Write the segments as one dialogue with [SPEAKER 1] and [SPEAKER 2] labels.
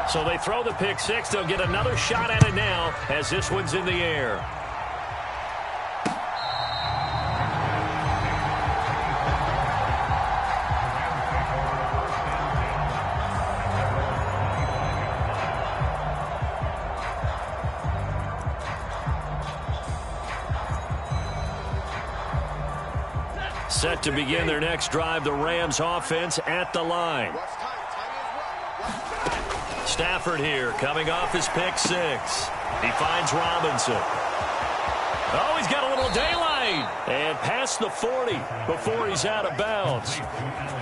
[SPEAKER 1] So they throw the pick six. They'll get another shot at it now as this one's in the air. Set to begin their next drive, the Rams offense at the line. Stafford here, coming off his pick six. He finds Robinson. Oh, he's got a little daylight. And past the 40 before he's out of bounds.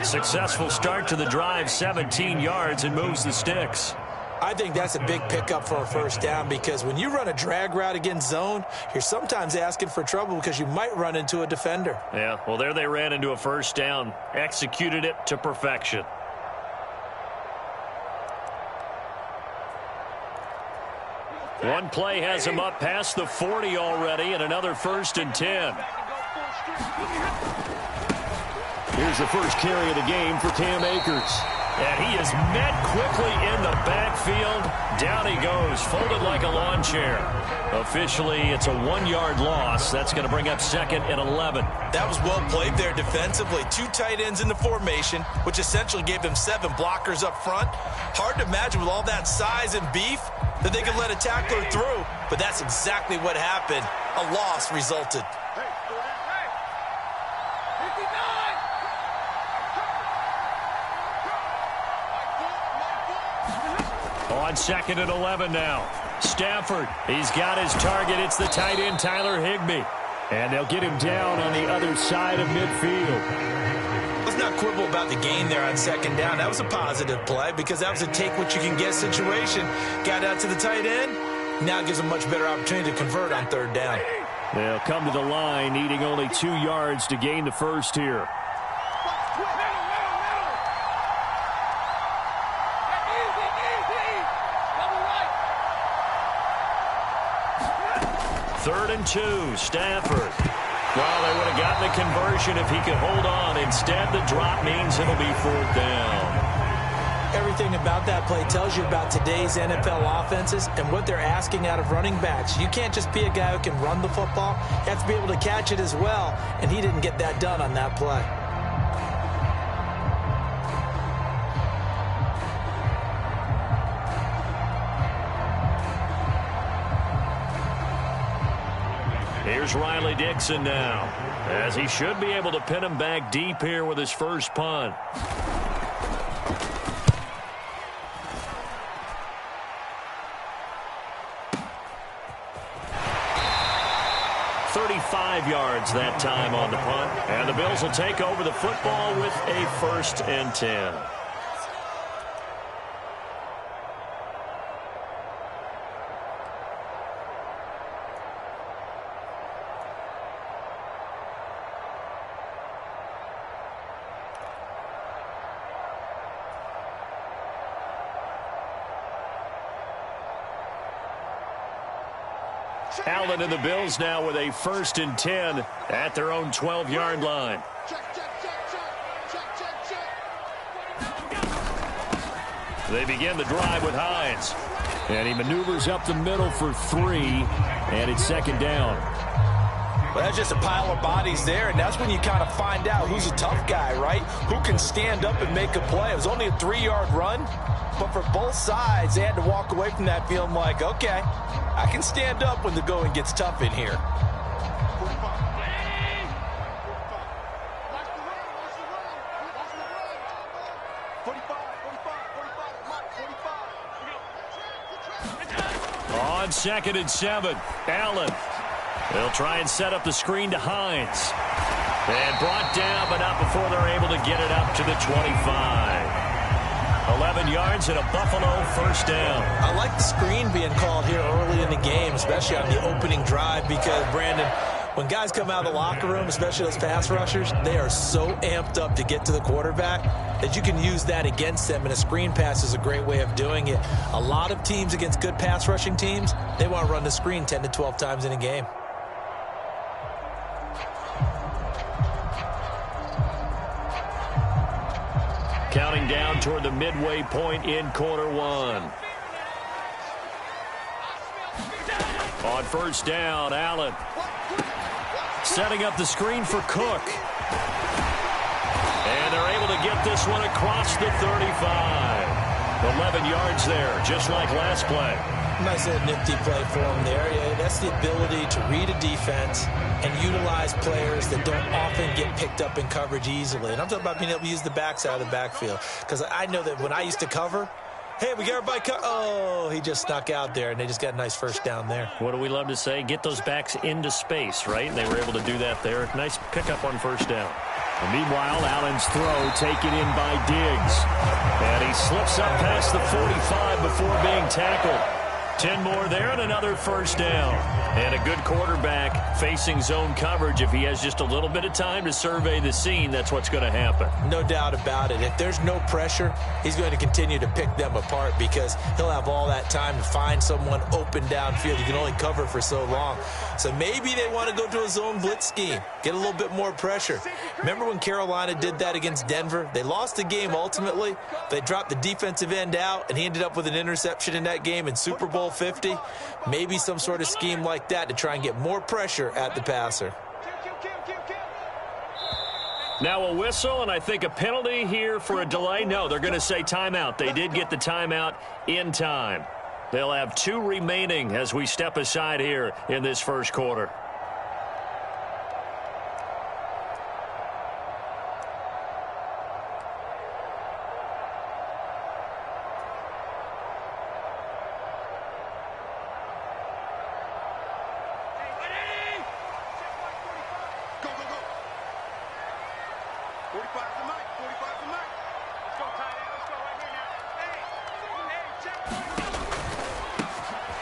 [SPEAKER 1] Successful start to the drive, 17 yards, and moves the sticks.
[SPEAKER 2] I think that's a big pickup for a first down because when you run a drag route against zone, you're sometimes asking for trouble because you might run into a defender.
[SPEAKER 1] Yeah, well, there they ran into a first down. Executed it to perfection. One play has him up past the 40 already, and another 1st and 10. Here's the first carry of the game for Cam Akers. And he is met quickly in the backfield. Down he goes, folded like a lawn chair. Officially, it's a 1-yard loss. That's going to bring up 2nd and 11.
[SPEAKER 2] That was well played there defensively. 2 tight ends in the formation, which essentially gave them 7 blockers up front. Hard to imagine with all that size and beef that they could let a tackler through. But that's exactly what happened. A loss resulted.
[SPEAKER 1] On 2nd and 11 now. Stafford, he's got his target. It's the tight end, Tyler Higbee. And they'll get him down on the other side of midfield.
[SPEAKER 2] Let's not quibble about the gain there on 2nd down. That was a positive play because that was a take-what-you-can-get situation. Got out to the tight end. Now it gives them a much better opportunity to convert on 3rd down.
[SPEAKER 1] They'll come to the line, needing only 2 yards to gain the first here. Third and 2, Stafford. Well, they would have gotten the conversion if he could hold on. Instead, the drop means it'll be 4th down.
[SPEAKER 2] Everything about that play tells you about today's NFL offenses and what they're asking out of running backs. You can't just be a guy who can run the football. You have to be able to catch it as well, and he didn't get that done on that play.
[SPEAKER 1] Here's Riley Dixon now, as he should be able to pin him back deep here with his first punt. "35 yards that time on the punt, and the Bills will take over the football with a 1st and 10. Allen and the Bills now with a 1st and 10 at their own 12-yard line. They begin the drive with Hines. And he maneuvers up the middle for 3, and it's 2nd down.
[SPEAKER 2] Well, that's just a pile of bodies there, and that's when you kind of find out who's a tough guy, right? Who can stand up and make a play. It was only a 3-yard run, but for both sides, they had to walk away from that feeling like, okay, I can stand up when the going gets tough in here.
[SPEAKER 1] On 2nd and 7, Allen. They'll try and set up the screen to Hines. And brought down, but not before they're able to get it up to the 25. 11 yards and a Buffalo 1st down.
[SPEAKER 2] I like the screen being called here early in the game, especially on the opening drive, because, Brandon, when guys come out of the locker room, especially those pass rushers, they are so amped up to get to the quarterback that you can use that against them, and a screen pass is a great way of doing it. A lot of teams against good pass rushing teams, they want to run the screen 10 to 12 times in a game.
[SPEAKER 1] Counting down toward the midway point in quarter 1. On first down, Allen. Setting up the screen for Cook. And they're able to get this one across the 35. 11 yards there, just like last play.
[SPEAKER 2] Nice little nifty play for him there. Yeah, that's the ability to read a defense and utilize players that don't often get picked up in coverage easily. And I'm talking about being able to use the backside of the backfield. Because I know that when I used to cover, hey, we got everybody oh, he just snuck out there, and they just got a nice first down there.
[SPEAKER 1] What do we love to say? Get those backs into space, right? And they were able to do that there. Nice pickup on first down. And meanwhile, Allen's throw taken in by Diggs. And he slips up past the 45 before being tackled. 10 more there and another first down. And a good quarterback facing zone coverage. If he has just a little bit of time to survey the scene, that's what's going to happen.
[SPEAKER 2] No doubt about it. If there's no pressure, he's going to continue to pick them apart because he'll have all that time to find someone open downfield. You can only cover for so long. So maybe they want to go to a zone blitz scheme, get a little bit more pressure. Remember when Carolina did that against Denver? They lost the game ultimately. They dropped the defensive end out, and he ended up with an interception in that game in Super Bowl 50. Maybe some sort of scheme like that to try and get more pressure at the passer.
[SPEAKER 1] Now a whistle, and I think a penalty here for a delay. No, they're going to say timeout. They did get the timeout in time. They'll have 2 remaining as we step aside here in this first quarter.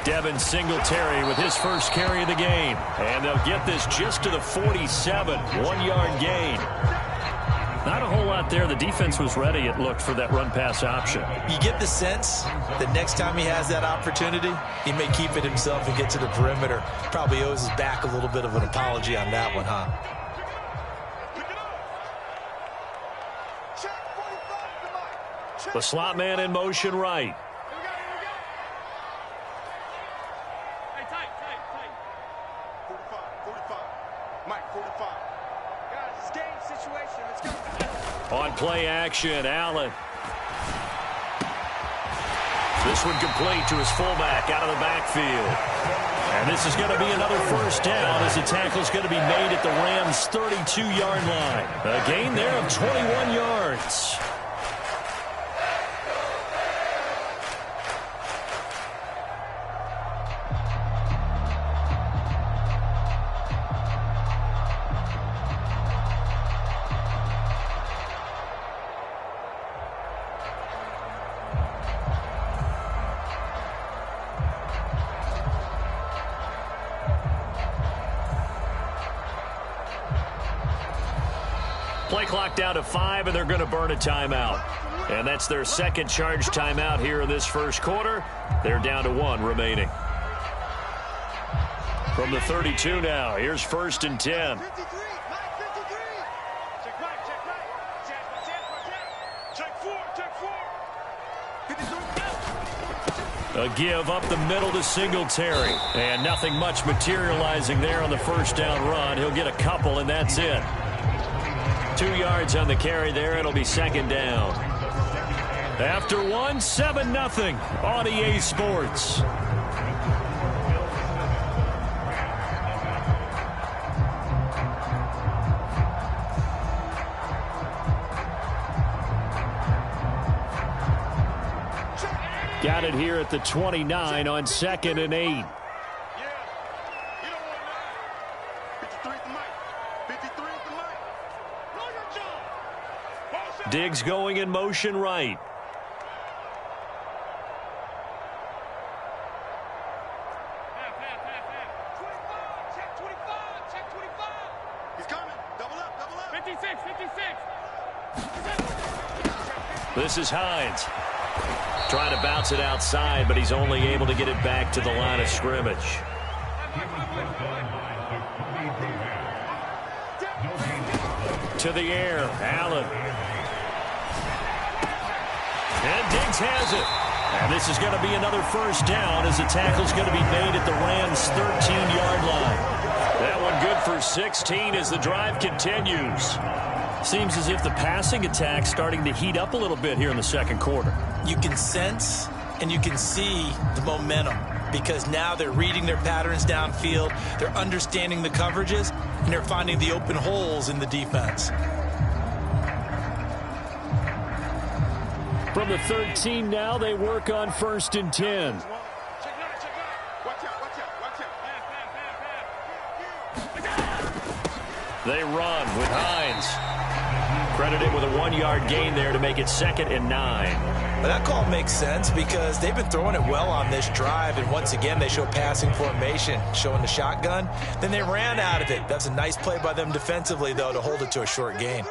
[SPEAKER 1] Devin Singletary with his first carry of the game. And they'll get this just to the 47. 1-yard gain. Not a whole lot there. The defense was ready, it looked, for that run-pass option.
[SPEAKER 2] You get the sense that next time he has that opportunity, he may keep it himself and get to the perimeter. Probably owes his back a little bit of an apology on that one, huh?
[SPEAKER 1] The slot man in motion right. On play action, Allen. This one complete to his fullback out of the backfield. And this is going to be another first down as the tackle is going to be made at the Rams' 32-yard line. A gain there of 21 yards. Play clock down to 5, and they're going to burn a timeout. And that's their second charge timeout here in this first quarter. They're down to 1 remaining. From the 32 now, here's 1st and 10. A give up the middle to Singletary. And nothing much materializing there on the first down run. He'll get a couple, and that's it. 2 yards on the carry there. It'll be second down. After 1, 7-0 on EA Sports. Got it here at the 29 on 2nd and 8. Diggs going in motion right.
[SPEAKER 3] He's coming. Double up.
[SPEAKER 4] 56.
[SPEAKER 1] This is Hines. Trying to bounce it outside, but he's only able to get it back to the line of scrimmage. To the air, Allen. And Diggs has it. And this is going to be another first down as the tackle's going to be made at the Rams' 13-yard line. That one good for 16 as the drive continues. Seems as if the passing attack's starting to heat up a little bit here in the second quarter.
[SPEAKER 2] You can sense and you can see the momentum because now they're reading their patterns downfield, they're understanding the coverages, and they're finding the open holes in the defense.
[SPEAKER 1] From the 13 now, they work on 1st and 10. They run with Hines. Credited with a 1-yard gain there to make it 2nd and 9.
[SPEAKER 2] But that call makes sense because they've been throwing it well on this drive, and once again they show passing formation, showing the shotgun. Then they ran out of it. That's a nice play by them defensively, though, to hold it to a short gain.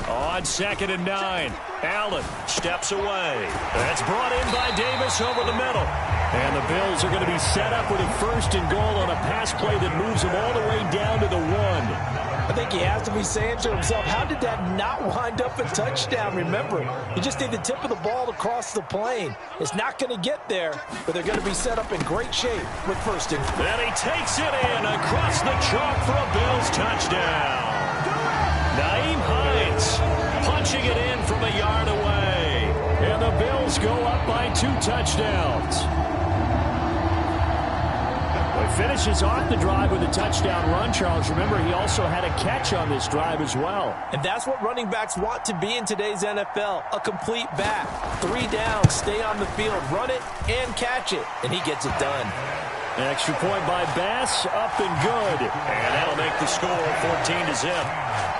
[SPEAKER 1] On 2nd and 9, Allen steps away. That's brought in by Davis over the middle. And the Bills are going to be set up with a 1st and goal on a pass play that moves them all the way down to the 1.
[SPEAKER 2] I think he has to be saying to himself, how did that not wind up a touchdown? Remember, you just need the tip of the ball to cross the plane. It's not going to get there, but they're going to be set up in great shape with 1st and 4.
[SPEAKER 1] And he takes it in across the chalk for a Bills touchdown. Nyheim Hines punching it in from a yard away. And the Bills go up by 2 touchdowns. He finishes off the drive with a touchdown run, Charles. Remember, he also had a catch on this drive as well.
[SPEAKER 2] And that's what running backs want to be in today's NFL, a complete back. 3 downs, stay on the field, run it, and catch it. And he gets it done.
[SPEAKER 1] An extra point by Bass, up and good. And that'll make the score 14-0.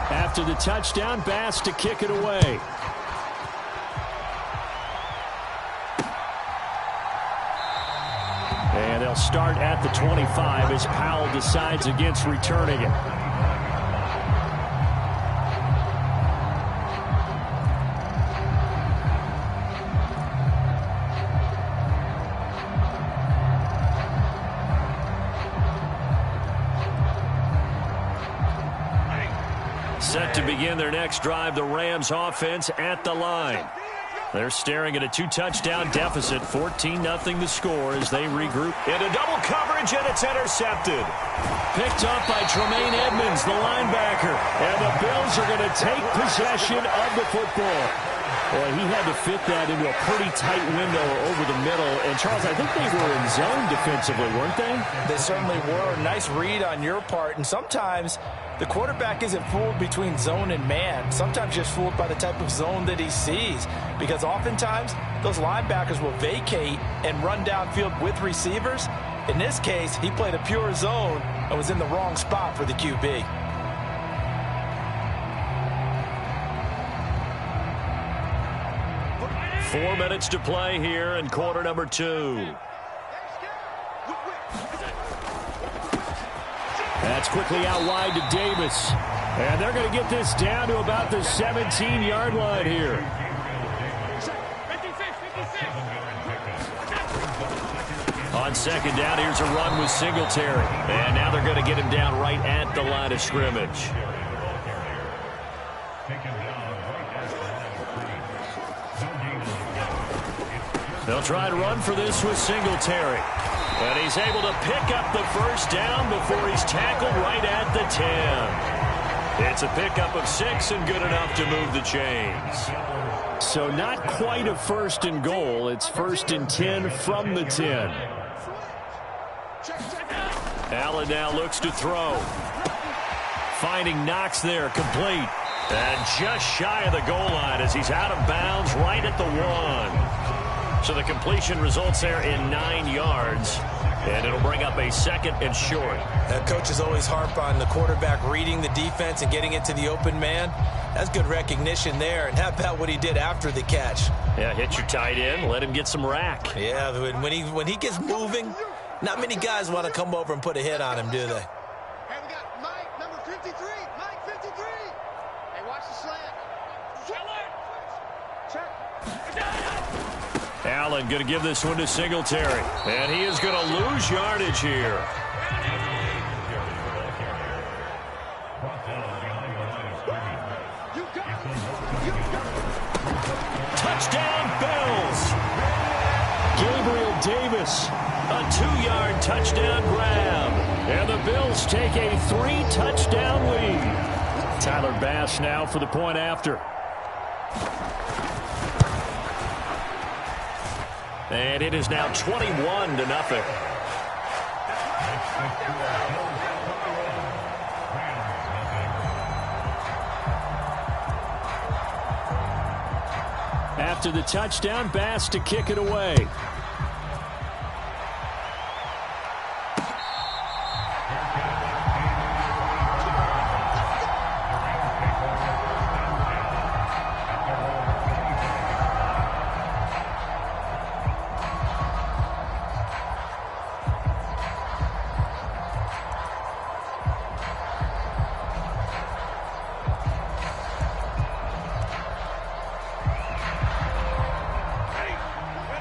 [SPEAKER 1] After the touchdown, Bass to kick it away. And they'll start at the 25 as Powell decides against returning it. Set to begin their next drive, the Rams offense at the line. They're staring at a 2-touchdown deficit, 14-0 the score as they regroup. Into double coverage, and it's intercepted. Picked up by Tremaine Edmonds, the linebacker. And the Bills are going to take possession of the football. Boy, he had to fit that into a pretty tight window over the middle. And, Charles, I think they were in zone defensively, weren't they?
[SPEAKER 2] They certainly were. Nice read on your part. And sometimes the quarterback isn't fooled between zone and man. Sometimes just fooled by the type of zone that he sees. Because oftentimes, those linebackers will vacate and run downfield with receivers. In this case, he played a pure zone and was in the wrong spot for the QB.
[SPEAKER 1] Four minutes to play here in quarter number 2. That's quickly out wide to Davis. And they're going to get this down to about the 17-yard line here. On second down, here's a run with Singletary. And now they're going to get him down right at the line of scrimmage. They'll try to run for this with Singletary. And he's able to pick up the first down before he's tackled right at the 10. It's a pickup of 6 and good enough to move the chains. So not quite a 1st and goal. It's 1st and 10 from the 10. Allen now looks to throw. Finding Knox there, complete. And just shy of the goal line as he's out of bounds right at the 1. So the completion results there in 9 yards. And it'll bring up a 2nd and short.
[SPEAKER 2] Coaches always harp on the quarterback reading the defense and getting it to the open man. That's good recognition there. And how about what he did after the catch?
[SPEAKER 1] Yeah, hit your tight end, let him get some rack.
[SPEAKER 2] Yeah, when he gets moving, not many guys want to come over and put a hit on him, do they?
[SPEAKER 1] Allen going to give this one to Singletary. And he is going to lose yardage here. Touchdown, Bills. Gabriel Davis, a 2-yard touchdown grab. And the Bills take a 3-touchdown lead. Tyler Bass now for the point after. And it is now 21-0. After the touchdown, Bass to kick it away.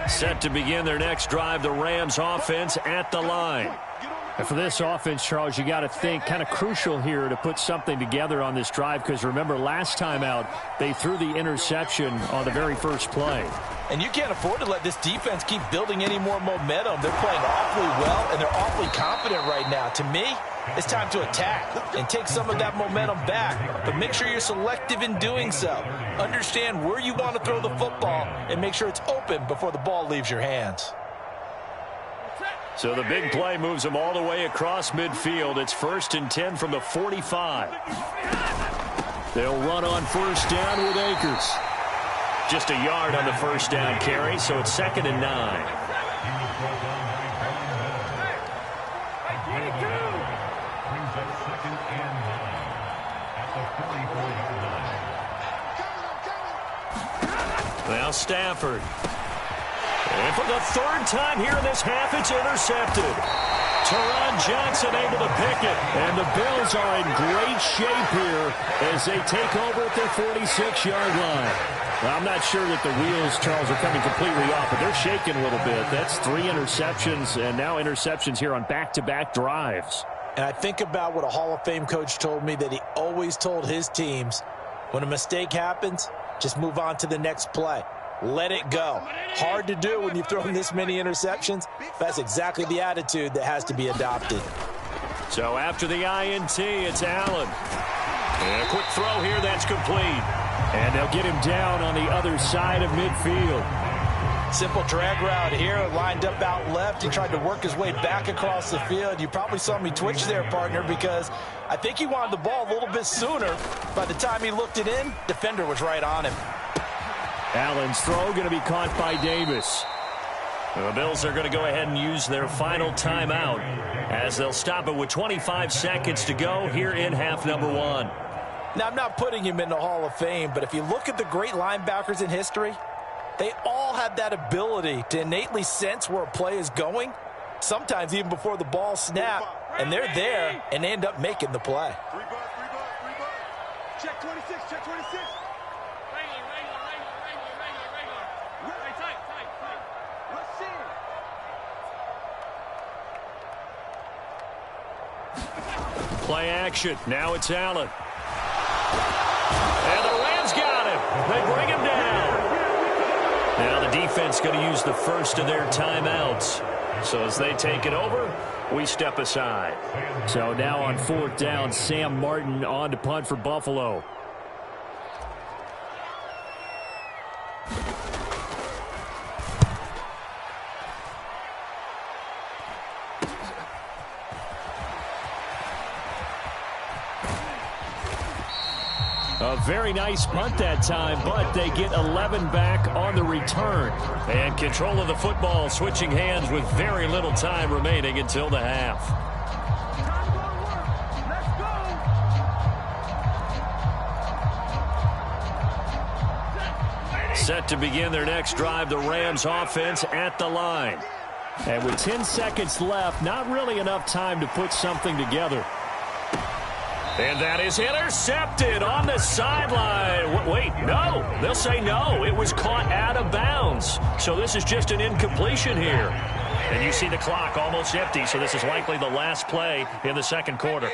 [SPEAKER 1] Set to begin their next drive, the Rams offense at the line.
[SPEAKER 4] And for this offense, Charles, you got to think kind of crucial here to put something together on this drive, because remember last time out they threw the interception on the very first play.
[SPEAKER 2] And you can't afford to let this defense keep building any more momentum. They're playing awfully well, and they're awfully confident right now. To me, it's time to attack and take some of that momentum back. But make sure you're selective in doing so. Understand where you want to throw the football and make sure it's open before the ball leaves your hands.
[SPEAKER 1] So the big play moves them all the way across midfield. It's 1st and 10 from the 45. They'll run on first down with Akers. Just a yard on the first down carry, so it's 2nd and 9. Now Stafford. And for the 3rd time here in this half, it's intercepted. Teron Johnson able to pick it. And the Bills are in great shape here as they take over at their 46-yard line. Well, I'm not sure that the wheels, Charles, are coming completely off, but they're shaking a little bit. That's 3 interceptions, and now interceptions here on back-to-back drives.
[SPEAKER 2] And I think about what a Hall of Fame coach told me that he always told his teams, when a mistake happens, just move on to the next play. Let it go. Hard to do when you've thrown this many interceptions. That's exactly the attitude that has to be adopted.
[SPEAKER 1] So after the INT, it's Allen. And a quick throw here, that's complete. And they'll get him down on the other side of midfield.
[SPEAKER 2] Simple drag route here, lined up out left. He tried to work his way back across the field. You probably saw me twitch there, partner, because I think he wanted the ball a little bit sooner. By the time he looked it in, defender was right on him.
[SPEAKER 1] Allen's throw going to be caught by Davis. The Bills are going to go ahead and use their final timeout as they'll stop it with 25 seconds to go here in half number 1.
[SPEAKER 2] Now, I'm not putting him in the Hall of Fame, but if you look at the great linebackers in history, they all have that ability to innately sense where a play is going, sometimes even before the ball snaps, and they're there, and they end up making the play.
[SPEAKER 3] 3 bucks. Check 26, check 26.
[SPEAKER 1] Play action. Now it's Allen. And the Rams got him. They bring him down. Now the defense going to use the first of their timeouts. So as they take it over, we step aside.
[SPEAKER 4] So now on 4th down, Sam Martin on to punt for Buffalo. A very nice punt that time, but they get 11 back on the return.
[SPEAKER 1] And control of the football switching hands with very little time remaining until the half. Set to begin their next drive, the Rams offense at the line.
[SPEAKER 4] And with 10 seconds left, not really enough time to put something together.
[SPEAKER 1] And that is intercepted on the sideline. Wait, no. They'll say no. It was caught out of bounds. So this is just an incompletion here. And you see the clock almost empty, so this is likely the last play in the second quarter.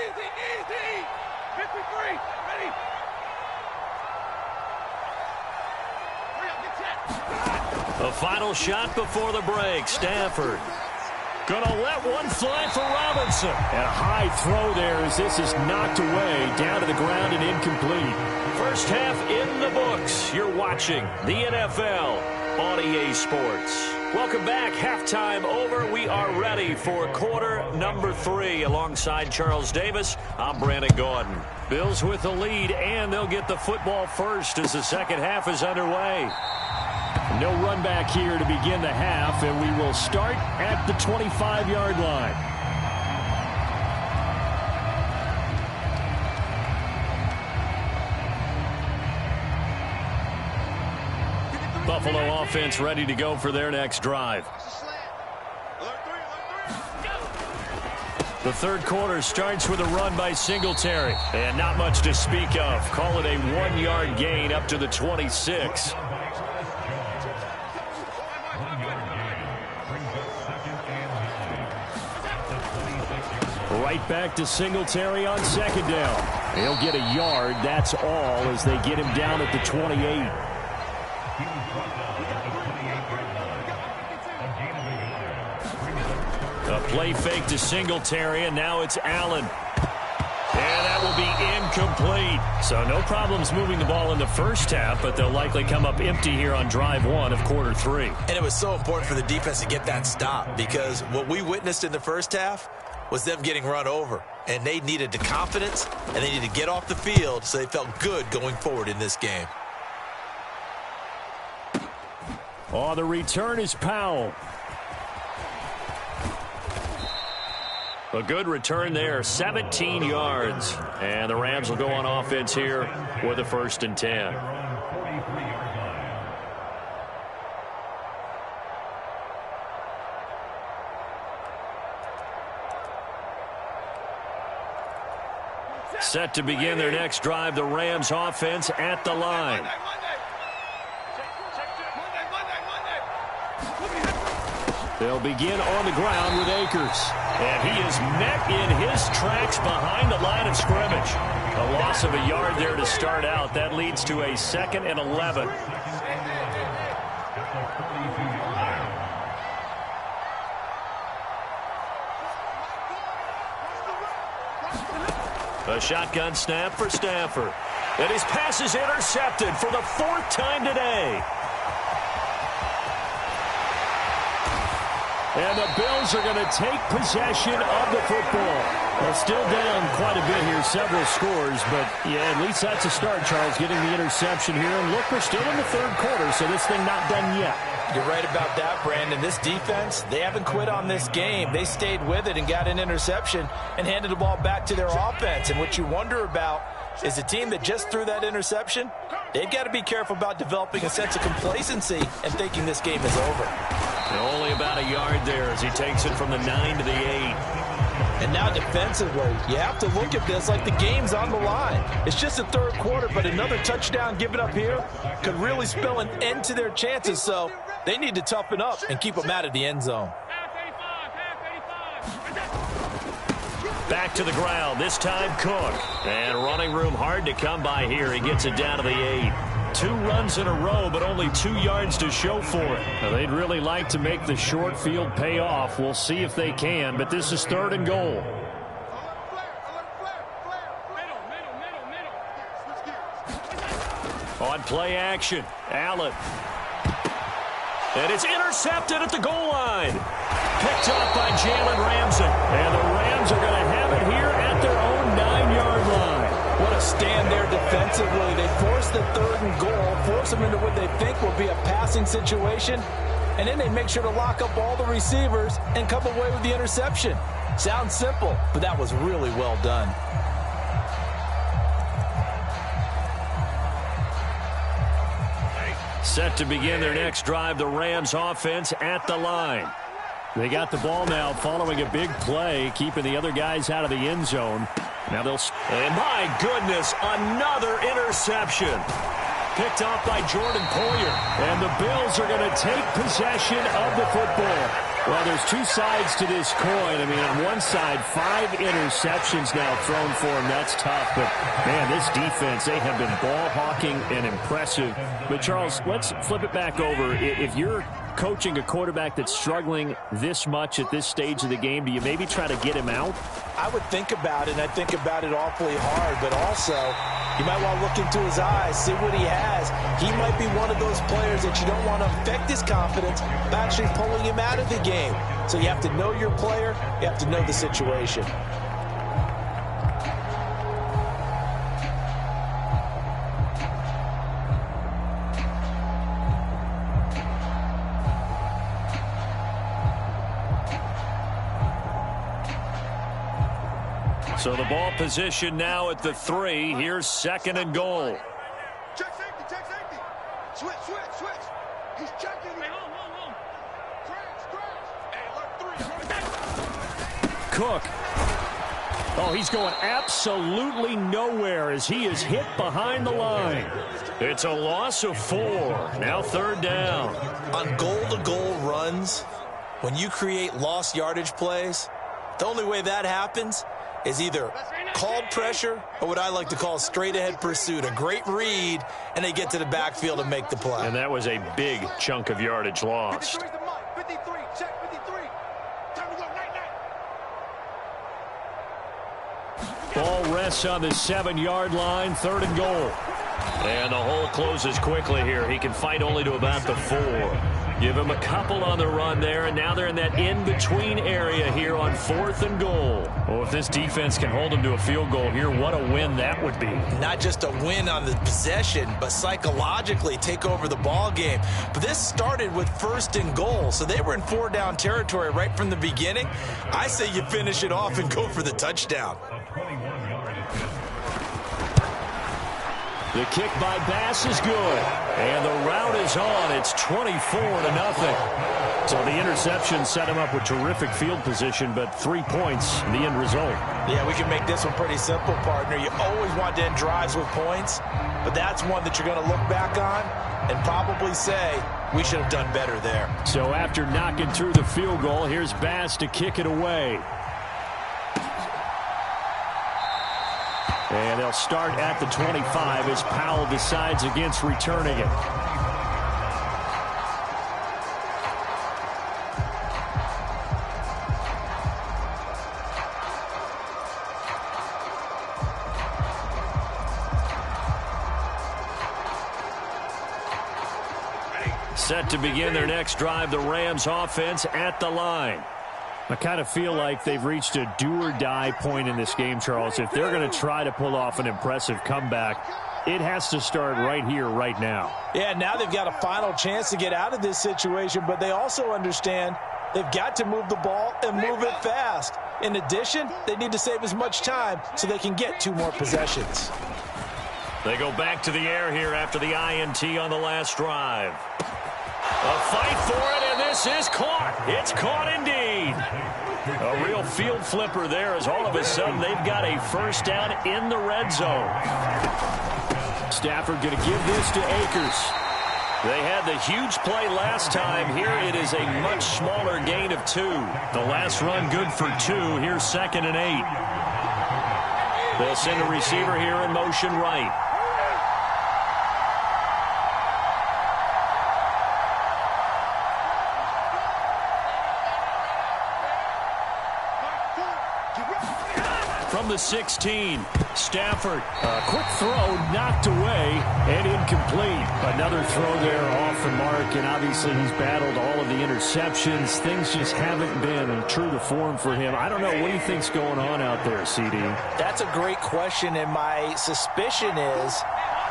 [SPEAKER 1] The final shot before the break. Stafford gonna let one fly for Robinson.
[SPEAKER 4] And a high throw there as this is knocked away, down to the ground and incomplete.
[SPEAKER 1] First half in the books. You're watching the NFL on EA Sports. Welcome back. Halftime over. We are ready for quarter number 3. Alongside Charles Davis, I'm Brandon Gaudin. Bills with the lead, and they'll get the football first as the second half is underway.
[SPEAKER 4] No run back here to begin the half, and we will start at the 25-yard line. Buffalo offense ready to go for their next drive. The third quarter starts with a run by Singletary, and not much to speak of. Call it a 1-yard gain up to the 26. Right back to Singletary on second down. He'll get a yard, that's all, as they get him down at the 28. A play fake to Singletary, and now it's Allen. And that will be incomplete. So no problems moving the ball in the first half, but they'll likely come up empty here on drive 1 of quarter 3.
[SPEAKER 2] And it was so important for the defense to get that stop, because what we witnessed in the first half was them getting run over. And they needed the confidence, and they needed to get off the field so they felt good going forward in this game.
[SPEAKER 4] Oh, the return is Powell.
[SPEAKER 1] A good return there, 17 yards. And the Rams will go on offense here with a 1st and 10. Set to begin their next drive, the Rams offense at the line. They'll begin on the ground with Akers. And he is met in his tracks behind the line of scrimmage. A loss of a yard there to start out. That leads to a 2nd and 11. A shotgun snap for Stafford. And his pass is intercepted for the 4th time today. And the Bills are going to take possession of the football. They're still down quite a bit here, several scores, but yeah, at least that's a start, Charles, getting the interception here. And look, we're still in the third quarter, so this thing not done yet.
[SPEAKER 2] You're right about that, Brandon. This defense, they haven't quit on this game. They stayed with it and got an interception and handed the ball back to their offense. And what you wonder about is a team that just threw that interception, they've got to be careful about developing a sense of complacency and thinking this game is over.
[SPEAKER 1] And only about a yard there as he takes it from the 9 to the 8.
[SPEAKER 2] And now defensively, you have to look at this like the game's on the line. It's just the third quarter, but another touchdown given up here could really spell an end to their chances. So they need to toughen up and keep them out of the end zone.
[SPEAKER 1] Back to the ground, this time Cook. And running room hard to come by here. He gets it down to the 8. 2 runs in a row, but only 2 yards to show for it.
[SPEAKER 4] Now, they'd really like to make the short field pay off. We'll see if they can, but this is 3rd and goal. On play action, Allen. And it's intercepted at the goal line. Picked up by Jalen Ramsey. And the Rams are going to have it here at their own 9-yard line.
[SPEAKER 2] What a stand there defensively. They force the 3rd and goal, force them into what they think will be a passing situation, and then they make sure to lock up all the receivers and come away with the interception. Sounds simple, but that was really well done.
[SPEAKER 1] Set to begin their next drive, the Rams offense at the line.
[SPEAKER 4] They got the ball now following a big play, keeping the other guys out of the end zone.
[SPEAKER 1] Now and my goodness, another interception. Picked off by Jordan Poyer. And the Bills are going to take possession of the football. Well, there's two sides to this coin. I mean, on one side, 5 interceptions now thrown for him. That's tough. But, man, this defense, they have been ball hawking and impressive. But, Charles, let's flip it back over. If you're coaching a quarterback that's struggling this much at this stage of the game, do you maybe try to get him out?
[SPEAKER 2] I would think about it, and I think about it awfully hard. But also, you might want to look into his eyes, see what he has. He might be one of those players that you don't want to affect his confidence by actually pulling him out of the game. So you have to know your player. You have to know the situation.
[SPEAKER 1] So the ball position now at the 3. Here's 2nd and goal.
[SPEAKER 3] Check safety, check safety. Switch, switch, switch. He's checking. Hey, hold. Crash. Hey, alert 3.
[SPEAKER 1] Cook. Oh, he's going absolutely nowhere as he is hit behind the line. It's a loss of 4. Now 3rd down.
[SPEAKER 2] On goal-to-goal runs, when you create lost yardage plays, the only way that happens is either called pressure or what I like to call straight-ahead pursuit. A great read, and they get to the backfield and make the play.
[SPEAKER 1] And that was a big chunk of yardage lost.
[SPEAKER 3] 53's the mark. 53, check 53. Time to go, night.
[SPEAKER 1] Ball rests on the 7-yard line, 3rd and goal. And the hole closes quickly here. He can fight only to about the 4. Give him a couple on the run there, and now they're in that in-between area here on 4th and goal. Well, if this defense can hold them to a field goal here, what a win that would be.
[SPEAKER 2] Not just a win on the possession, but psychologically take over the ball game. But this started with 1st and goal, so they were in 4-down territory right from the beginning. I say you finish it off and go for the touchdown.
[SPEAKER 1] The kick by Bass is good. And the route is on. It's 24-0. So the interception set him up with terrific field position, but 3 points, the end result.
[SPEAKER 2] Yeah, we can make this one pretty simple, partner. You always want to end drives with points, but that's one that you're going to look back on and probably say, we should have done better there.
[SPEAKER 1] So after knocking through the field goal, here's Bass to kick it away. And they'll start at the 25 as Powell decides against returning it. Set to begin their next drive, the Rams offense at the line. I kind of feel like they've reached a do-or-die point in this game, Charles. If they're going to try to pull off an impressive comeback, it has to start right here, right now.
[SPEAKER 2] Yeah, now they've got a final chance to get out of this situation, but they also understand they've got to move the ball and move it fast. In addition, they need to save as much time so they can get 2 more possessions.
[SPEAKER 1] They go back to the air here after the INT on the last drive. A fight for it, and this is caught. It's caught indeed. A real field flipper there as all of a sudden they've got a 1st down in the red zone. Stafford going to give this to Akers. They had the huge play last time. Here it is a much smaller gain of 2. The last run good for 2. Here's 2nd and 8. They'll send a receiver here in motion right. From the 16, Stafford, a quick throw knocked away and incomplete. Another throw there off the mark, and obviously he's battled all of the interceptions. Things just haven't been true to form for him. I don't know. What do you think's going on out there, CD?
[SPEAKER 2] That's a great question, and my suspicion is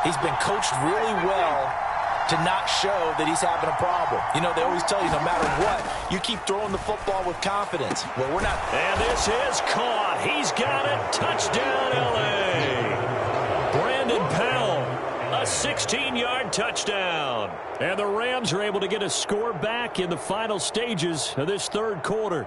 [SPEAKER 2] he's been coached really well to not show that he's having a problem. You know, they always tell you no matter what, you keep throwing the football with confidence. Well, we're not.
[SPEAKER 1] And this is caught. He's got it. Touchdown, L.A. Brandon Powell, a 16-yard touchdown. And the Rams are able to get a score back in the final stages of this 3rd quarter.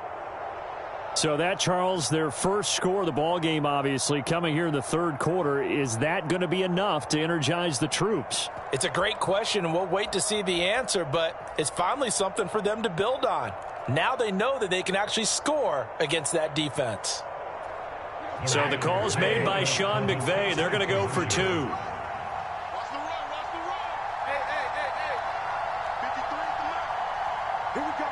[SPEAKER 4] So that, Charles, their first score of the ball game, obviously, coming here in the third quarter. Is that going to be enough to energize the troops?
[SPEAKER 2] It's a great question, and we'll wait to see the answer, but it's finally something for them to build on. Now they know that they can actually score against that defense.
[SPEAKER 1] So the call's made by Sean McVay. They're going to go for 2.
[SPEAKER 3] Watch the run, watch the run. Hey. 53 at the left. Here we go.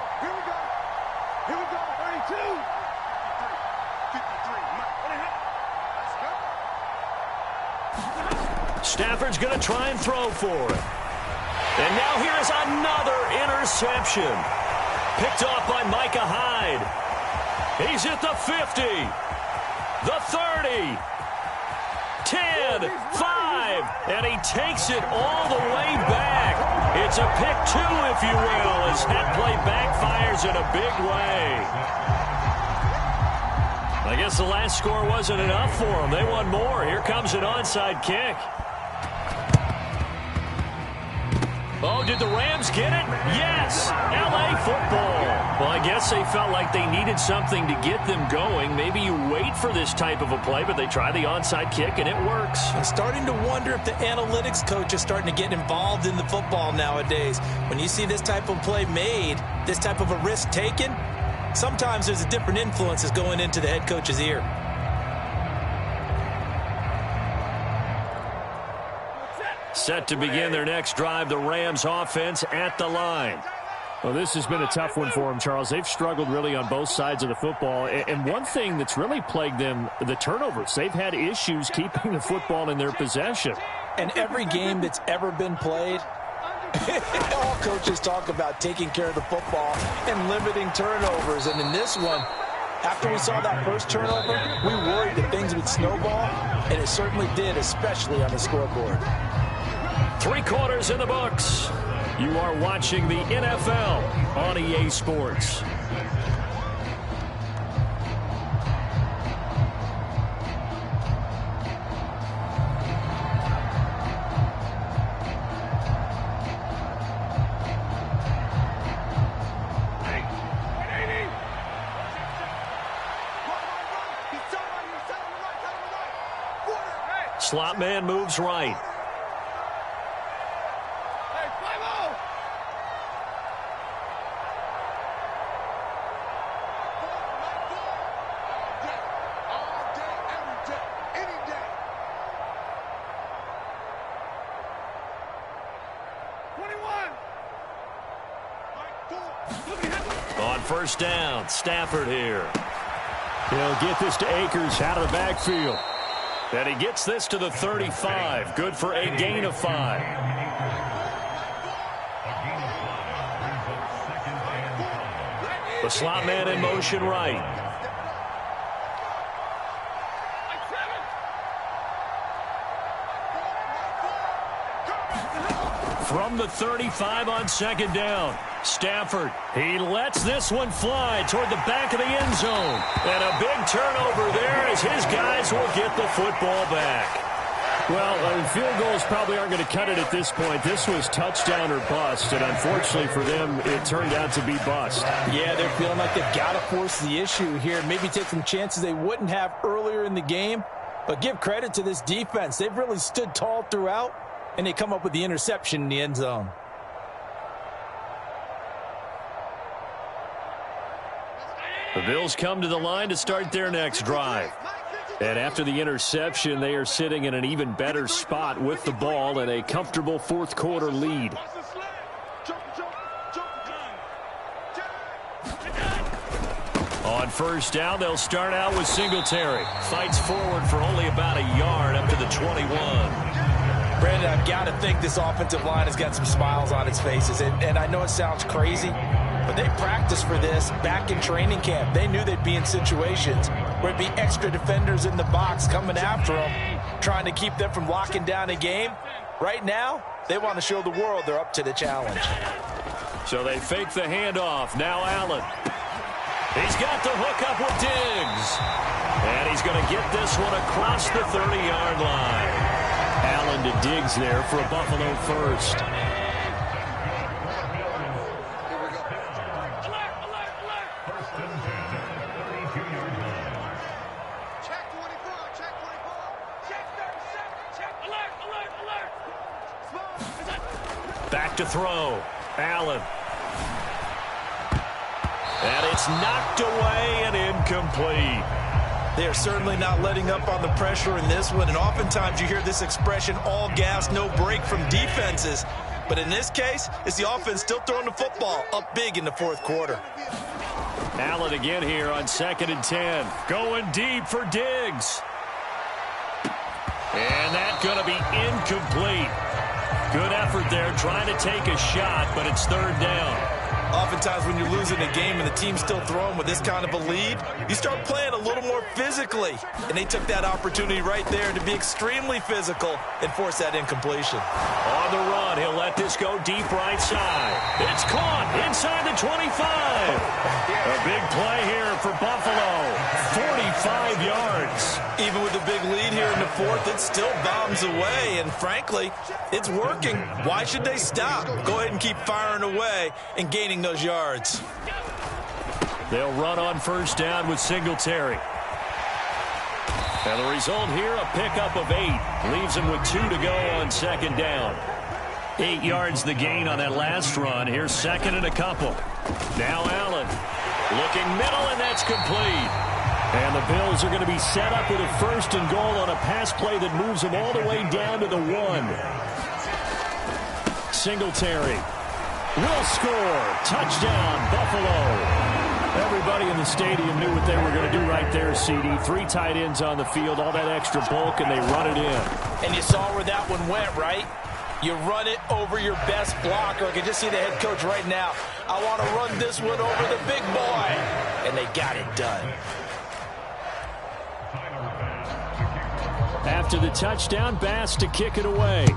[SPEAKER 3] 32. 53. Let's go.
[SPEAKER 1] Stafford's going to try and throw for it. And now here's another interception. Picked off by Micah Hyde. He's at the 50. The 30, 10, 5, and he takes it all the way back. It's a pick 2, if you will, as that play backfires in a big way. I guess the last score wasn't enough for them. They want more. Here comes an onside kick. Oh, did the Rams get it? Yes! L.A. football. Well, I guess they felt like they needed something to get them going. Maybe you wait for this type of a play, but they try the onside kick, and it works.
[SPEAKER 2] I'm starting to wonder if the analytics coach is starting to get involved in the football nowadays. When you see this type of play made, this type of a risk taken, sometimes there's a different influences going into the head coach's ear.
[SPEAKER 1] Set to begin their next drive, the Rams offense at the line.
[SPEAKER 4] Well, this has been a tough one for them, Charles. They've struggled really on both sides of the football. And one thing that's really plagued them, the turnovers. They've had issues keeping the football in their possession.
[SPEAKER 2] And every game that's ever been played, all coaches talk about taking care of the football and limiting turnovers. And in this one, after we saw that first turnover, we worried that things would snowball, and it certainly did, especially on the scoreboard.
[SPEAKER 1] 3 quarters in the books. You are watching the NFL on EA Sports. Slot man moves right. On first down, Stafford here.
[SPEAKER 4] He'll get this to Akers out of the backfield.
[SPEAKER 1] And he gets this to the 35. Good for a gain of 5. The slot man in motion right. From the 35 on second down, Stafford, he lets this one fly toward the back of the end zone. And a big turnover there as his guys will get the football back.
[SPEAKER 4] Well, field goals probably aren't going to cut it at this point. This was touchdown or bust, and unfortunately for them, it turned out to be bust.
[SPEAKER 2] Yeah, they're feeling like they've got to force the issue here. Maybe take some chances they wouldn't have earlier in the game. But give credit to this defense. They've really stood tall throughout, and they come up with the interception in the end zone.
[SPEAKER 1] The Bills come to the line to start their next drive. And after the interception, they are sitting in an even better spot with the ball and a comfortable fourth quarter lead. On first down, they'll start out with Singletary. Fights forward for only about a yard up to the 21.
[SPEAKER 2] Brandon, I've got to think this offensive line has got some smiles on its faces. And I know it sounds crazy, but they practiced for this back in training camp. They knew they'd be in situations where it'd be extra defenders in the box coming after them, trying to keep them from locking down a game. Right now, they want to show the world they're up to the challenge.
[SPEAKER 1] So they fake the handoff. Now Allen. He's got the hook up with Diggs. And he's going to get this one across the 30-yard line. Allen to Diggs there for a Buffalo first. to throw. Allen. And it's knocked away and incomplete.
[SPEAKER 2] They are certainly not letting up on the pressure in this one, and oftentimes you hear this expression, all gas, no break from defenses. But in this case, it's the offense still throwing the football up big in the fourth quarter.
[SPEAKER 1] Allen again here on 2nd and 10. Going deep for Diggs. And that's going to be incomplete. Good effort there trying to take a shot, but it's 3rd down.
[SPEAKER 2] Oftentimes when you're losing a game and the team's still throwing with this kind of a lead, you start playing a little more physically. And they took that opportunity right there to be extremely physical and force that incompletion.
[SPEAKER 1] On the run, he'll let this go deep right side. It's caught inside the 25. A big play here for Buffalo. 45 yards.
[SPEAKER 2] Even with the big lead here in the fourth, it still bombs away. And frankly, it's working. Why should they stop? Go ahead and keep firing away and gaining those yards.
[SPEAKER 1] They'll run on 1st down with Singletary. And the result here, a pickup of 8. Leaves them with 2 to go on 2nd down. 8 yards the gain on that last run. Here's 2nd and a couple. Now Allen looking middle, and that's complete. And the Bills are going to be set up with a 1st and goal on a pass play that moves them all the way down to the 1. Singletary will score. Touchdown, Buffalo. Everybody in the stadium knew what they were going to do right there, CD. 3 tight ends on the field, all that extra bulk, and they run it in.
[SPEAKER 2] And you saw where that one went, right? You run it over your best blocker. I can just see the head coach right now. I want to run this one over the big boy. And they got it done.
[SPEAKER 1] After the touchdown, Bass to kick it away.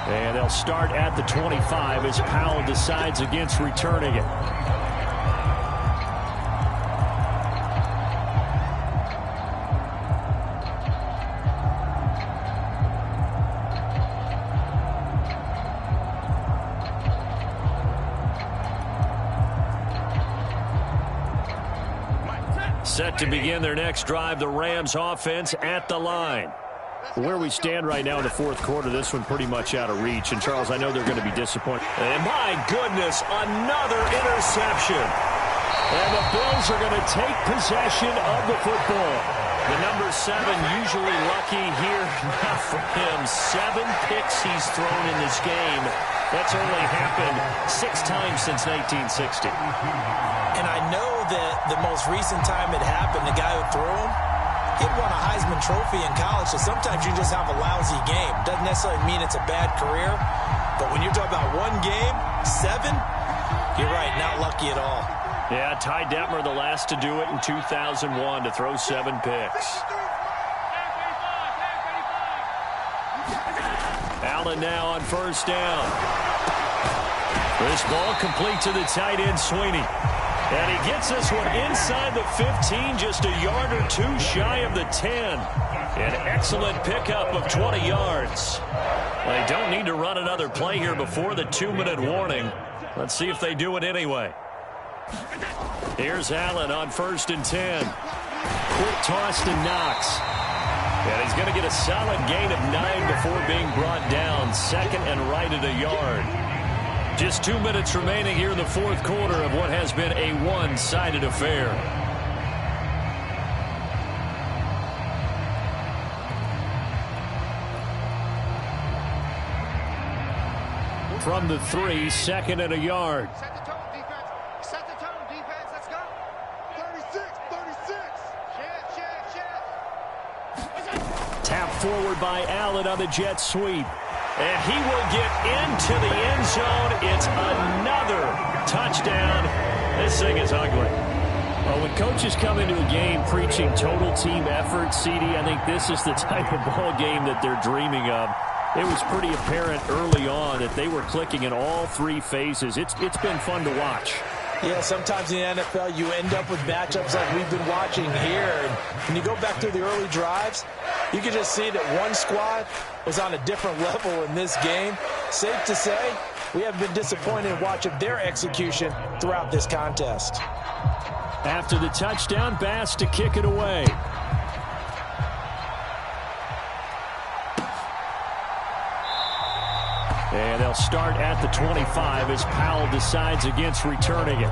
[SPEAKER 1] And they'll start at the 25 as Powell decides against returning it. Set to begin their next drive, the Rams offense at the line. Where we stand right now in the fourth quarter, this one pretty much out of reach. And, Charles, I know they're going to be disappointed. And, my goodness, another interception. And the Bills are going to take possession of the football. The number 7 usually lucky here. Not for him. 7 picks he's thrown in this game. That's only happened 6 times since 1960.
[SPEAKER 2] And I know that the most recent time it happened, the guy who threw him, he won a Heisman Trophy in college, so sometimes you just have a lousy game. Doesn't necessarily mean it's a bad career, but when you're talking about 1 game, 7, you're right, not lucky at all.
[SPEAKER 1] Yeah, Ty Detmer, the last to do it in 2001, to throw 7 picks. Allen now on 1st down. This ball complete to the tight end, Sweeney. And he gets this one inside the 15, just a yard or 2 shy of the 10. An excellent pickup of 20 yards. They don't need to run another play here before the 2-minute warning. Let's see if they do it anyway. Here's Allen on 1st and 10. Quick toss to Knox. And he's going to get a solid gain of 9 before being brought down. 2nd and right at a yard. Just 2 minutes remaining here in the fourth quarter of what has been a one-sided affair. From the 3, 2nd and a yard.
[SPEAKER 3] Set the tone, defense. Set the tone, defense. Let's go. 36.
[SPEAKER 1] Tap forward by Allen on the jet sweep. And he will get into the end zone. It's another touchdown. This thing is ugly. Well, when coaches come into a game preaching total team effort, CD, I think this is the type of ball game that they're dreaming of. It was pretty apparent early on that they were clicking in all 3 phases. It's been fun to watch.
[SPEAKER 2] Yeah, sometimes in the NFL you end up with matchups like we've been watching here. And when you go back through the early drives, you can just see that one squad was on a different level in this game. Safe to say, we have been disappointed in watching their execution throughout this contest.
[SPEAKER 1] After the touchdown, Bass to kick it away. And they'll start at the 25 as Powell decides against returning it.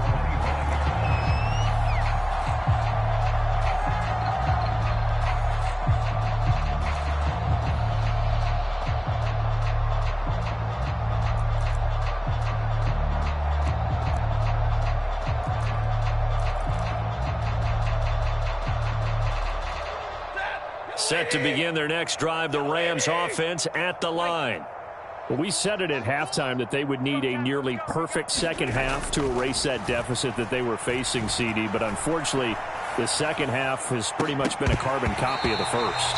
[SPEAKER 1] Set to begin their next drive, the Rams offense at the line.
[SPEAKER 4] Well, we said it at halftime that they would need a nearly perfect second half to erase that deficit that they were facing, CD. But unfortunately, the second half has pretty much been a carbon copy of the first.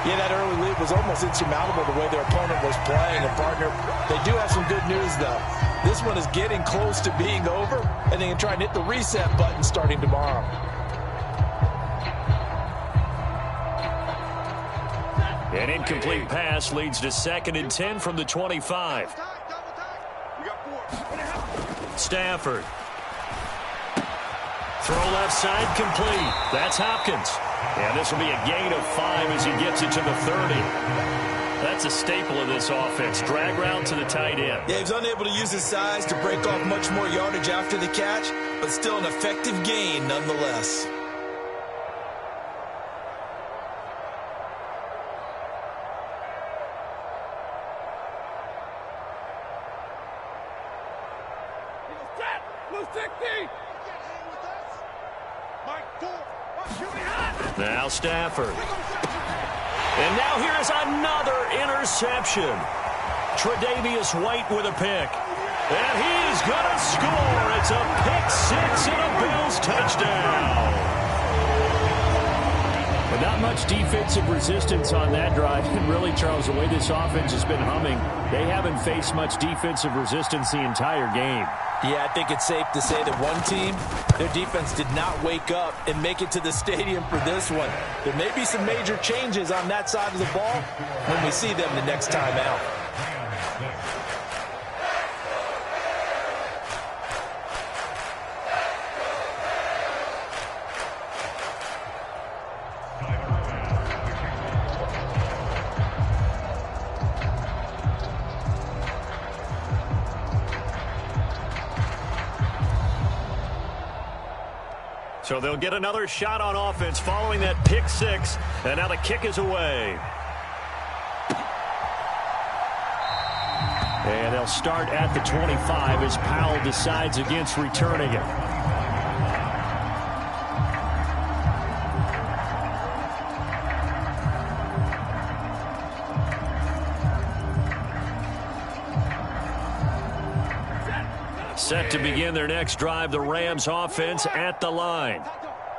[SPEAKER 2] Yeah, that early lead was almost insurmountable the way their opponent was playing. And, partner, they do have some good news, though. This one is getting close to being over, and they can try and hit the reset button starting tomorrow.
[SPEAKER 1] An incomplete pass leads to 2nd and 10 from the 25. Stafford. Throw left side complete. That's Hopkins. And this will be a gain of 5 as he gets it to the 30. That's a staple of this offense. Drag route to the tight end.
[SPEAKER 2] Yeah, he's unable to use his size to break off much more yardage after the catch, but still an effective gain nonetheless.
[SPEAKER 1] Now Stafford. And now here's another interception. Tre'Davious White with a pick. And he is going to score. It's a pick 6 and a Bills touchdown.
[SPEAKER 4] But not much defensive resistance on that drive. And really, Charles, the way this offense has been humming, they haven't faced much defensive resistance the entire game.
[SPEAKER 2] Yeah, I think it's safe to say that one team, their defense did not wake up and make it to the stadium for this one. There may be some major changes on that side of the ball when we see them the next time out.
[SPEAKER 1] So they'll get another shot on offense following that pick 6. And now the kick is away.
[SPEAKER 4] And they'll start at the 25 as Powell decides against returning it.
[SPEAKER 1] Set to begin their next drive, the Rams offense at the line.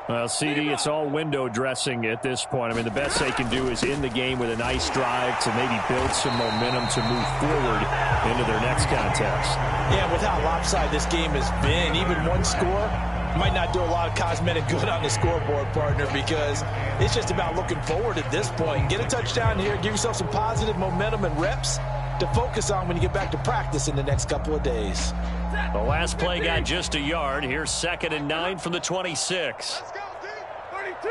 [SPEAKER 4] Well, CD, it's all window dressing at this point. I mean, the best they can do is end the game with a nice drive to maybe build some momentum to move forward into their next contest.
[SPEAKER 2] Yeah, with how lopsided this game has been, even one score might not do a lot of cosmetic good on the scoreboard, partner, because it's just about looking forward at this point. Get a touchdown here, give yourself some positive momentum and reps to focus on when you get back to practice in the next couple of days.
[SPEAKER 1] The last play got just a yard. Here's 2nd and 9 from the 26.
[SPEAKER 3] Let's go, D. 32.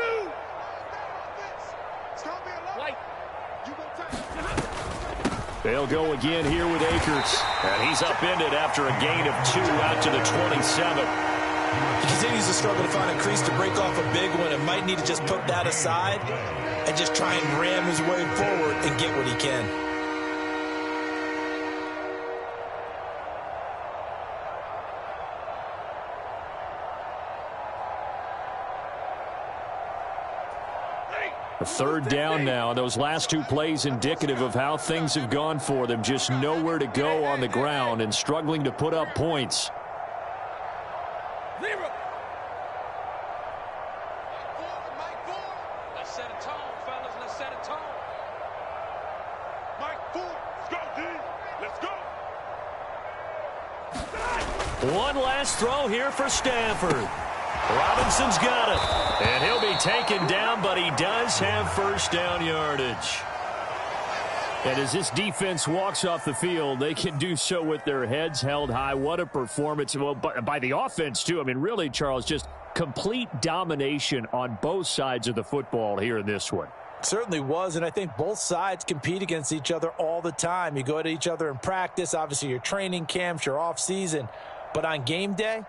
[SPEAKER 3] It's going to be a lot. You gonna take.
[SPEAKER 1] They'll go again here with Akers. And he's upended after a gain of 2 out to the 27.
[SPEAKER 2] He continues to struggle to find a crease to break off a big one and might need to just put that aside and just try and ram his way forward and get what he can.
[SPEAKER 4] A 3rd down now. Those last 2 plays indicative of how things have gone for them. Just nowhere to go on the ground and struggling to put up points.
[SPEAKER 3] Mike Ford. Let's set a tone, fellas. Let's set a tone. Mike Ford. Let's go, D. Let's go.
[SPEAKER 1] One last throw here for Stafford. Robinson's got it. And he'll be taken down, but he does have 1st down yardage.
[SPEAKER 4] And as this defense walks off the field, they can do so with their heads held high. What a performance. Well, by the offense, too. I mean, really, Charles, just complete domination on both sides of the football here in this one.
[SPEAKER 2] Certainly was, and I think both sides compete against each other all the time. You go to each other in practice, obviously your training camps, your off-season, but on game day,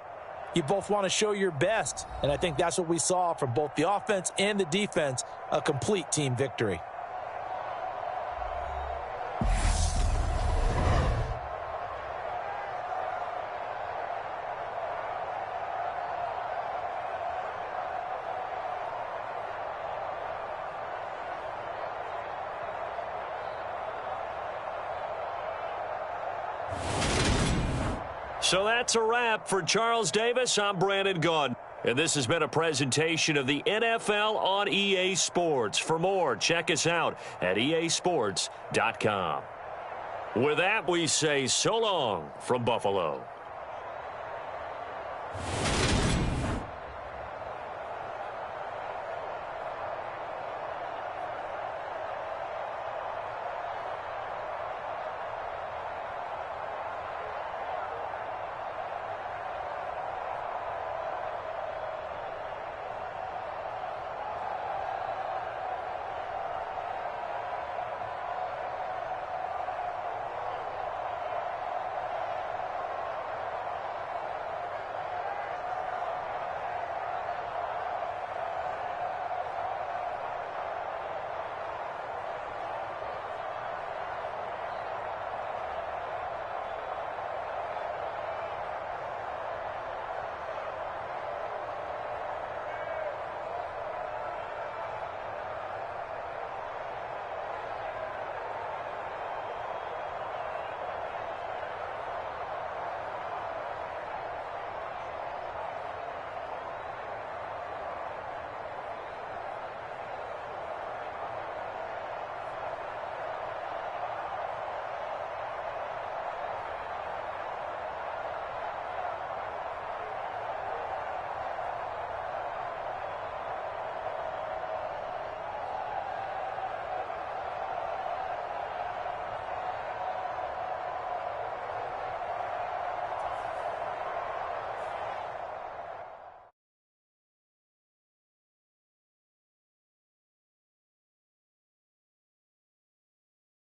[SPEAKER 2] you both want to show your best, and I think that's what we saw from both the offense and the defense, a complete team victory.
[SPEAKER 1] So that's a wrap for Charles Davis. I'm Brandon Gaudin. And this has been a presentation of the NFL on EA Sports. For more, check us out at easports.com. With that, we say so long from Buffalo.